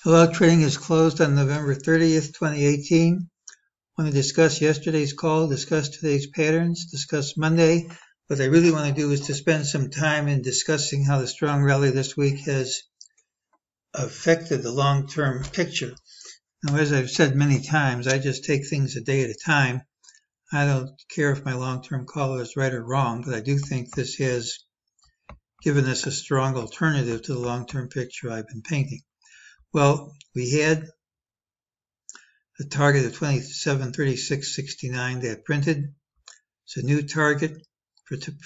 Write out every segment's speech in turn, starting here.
Hello, trading is closed on November 30th, 2018. I want to discuss yesterday's call, discuss today's patterns, discuss Monday. What I really want to do is to spend some time in discussing how the strong rally this week has affected the long-term picture. Now, as I've said many times, I just take things a day at a time. I don't care if my long-term call is right or wrong, but I do think this has given us a strong alternative to the long-term picture I've been painting. Well, we had a target of 2736.69 that printed. It's a new target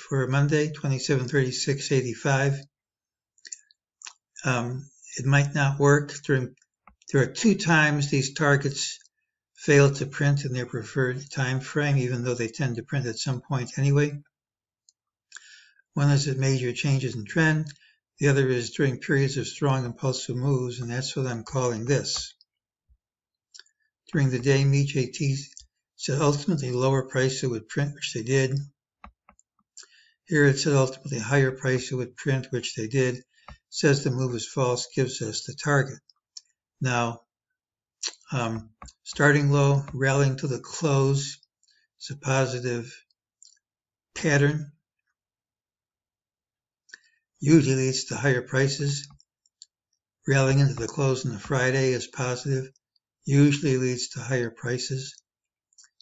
for Monday, 2736.85. It might not work. There are 2 times these targets fail to print in their preferred time frame, even though they tend to print at some point anyway. One is at major changes in trend. The other is during periods of strong impulsive moves, and that's what I'm calling this. During the day, MeJT said ultimately lower price it would print, which they did. Here it said ultimately higher price it would print, which they did. Says the move is false, gives us the target. Now, starting low, rallying to the close is a positive pattern. Usually leads to higher prices. Rallying into the close on the Friday is positive. Usually leads to higher prices.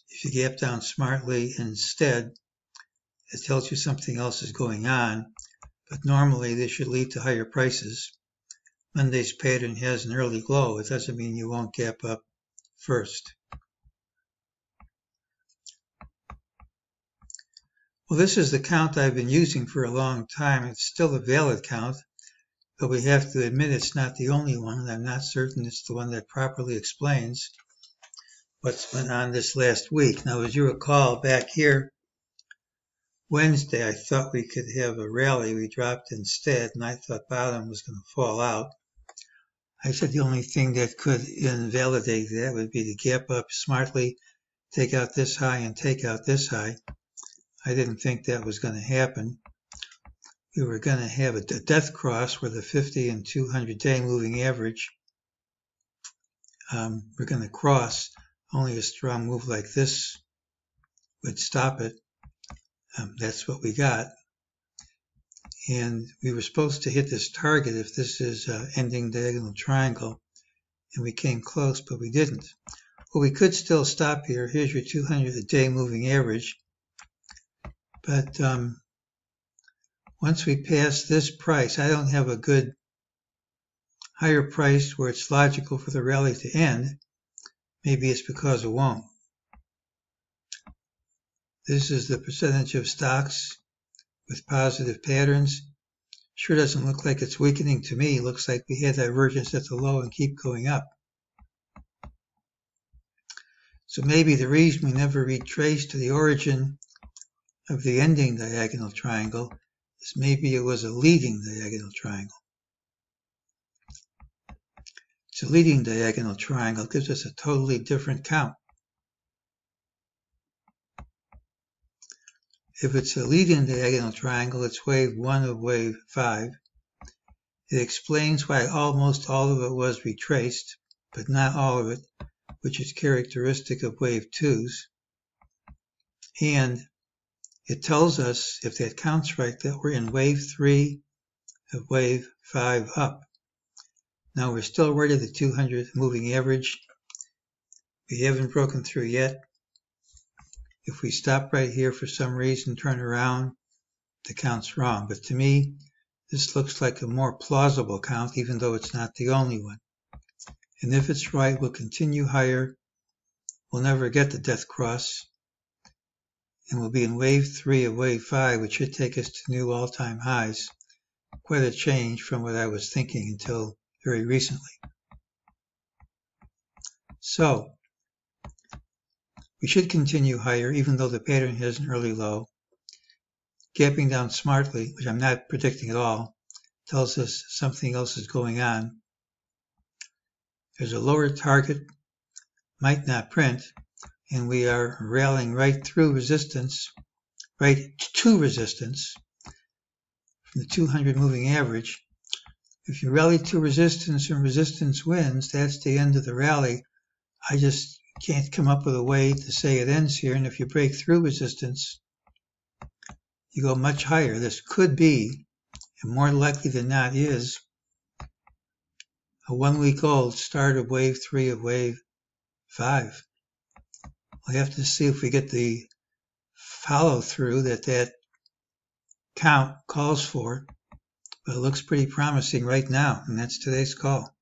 If you gap down smartly instead, it tells you something else is going on, but normally this should lead to higher prices. Monday's pattern has an early low. It doesn't mean you won't gap up first. Well, this is the count I've been using for a long time. It's still a valid count, but we have to admit it's not the only one, and I'm not certain it's the one that properly explains what's been on this last week. Now, as you recall, back here, Wednesday, I thought we could have a rally. We dropped instead, and I thought bottom was going to fall out. I said the only thing that could invalidate that would be to gap up smartly, take out this high and take out this high. I didn't think that was going to happen. We were going to have a death cross where the 50 and 200 day moving average we're going to cross. Only a strong move like this would stop it. That's what we got. And we were supposed to hit this target if this is ending diagonal triangle, and we came close, but we didn't. Well, we could still stop here. Here's your 200 day moving average. But once we pass this price, I don't have a good higher price where it's logical for the rally to end. Maybe it's because it won't. This is the percentage of stocks with positive patterns. Sure doesn't look like it's weakening to me. It looks like we had divergence at the low and keep going up. So maybe the reason we never retraced to the origin of the ending diagonal triangle is maybe it was a leading diagonal triangle. It's a leading diagonal triangle. It gives us a totally different count. If it's a leading diagonal triangle, it's wave 1 of wave 5. It explains why almost all of it was retraced, but not all of it, which is characteristic of wave 2s. And it tells us, if that counts right, that we're in wave 3 of wave 5 up. Now we're still right at the 200 moving average. We haven't broken through yet. If we stop right here for some reason, turn around, the count's wrong. But to me, this looks like a more plausible count, even though it's not the only one. And if it's right, we'll continue higher. We'll never get the death cross. And we'll be in wave 3 of wave 5, which should take us to new all-time highs. Quite a change from what I was thinking until very recently. So, we should continue higher, even though the pattern has an early low. Gapping down smartly, which I'm not predicting at all, tells us something else is going on. There's a lower target, might not print, and we are rallying right through resistance, right to resistance from the 200 moving average. If you rally to resistance and resistance wins, that's the end of the rally. I just can't come up with a way to say it ends here. And if you break through resistance, you go much higher. This could be, and more likely than not is, a 1 week old start of wave 3 of wave 5. We'll have to see if we get the follow through that count calls for, but it looks pretty promising right now, and that's today's call.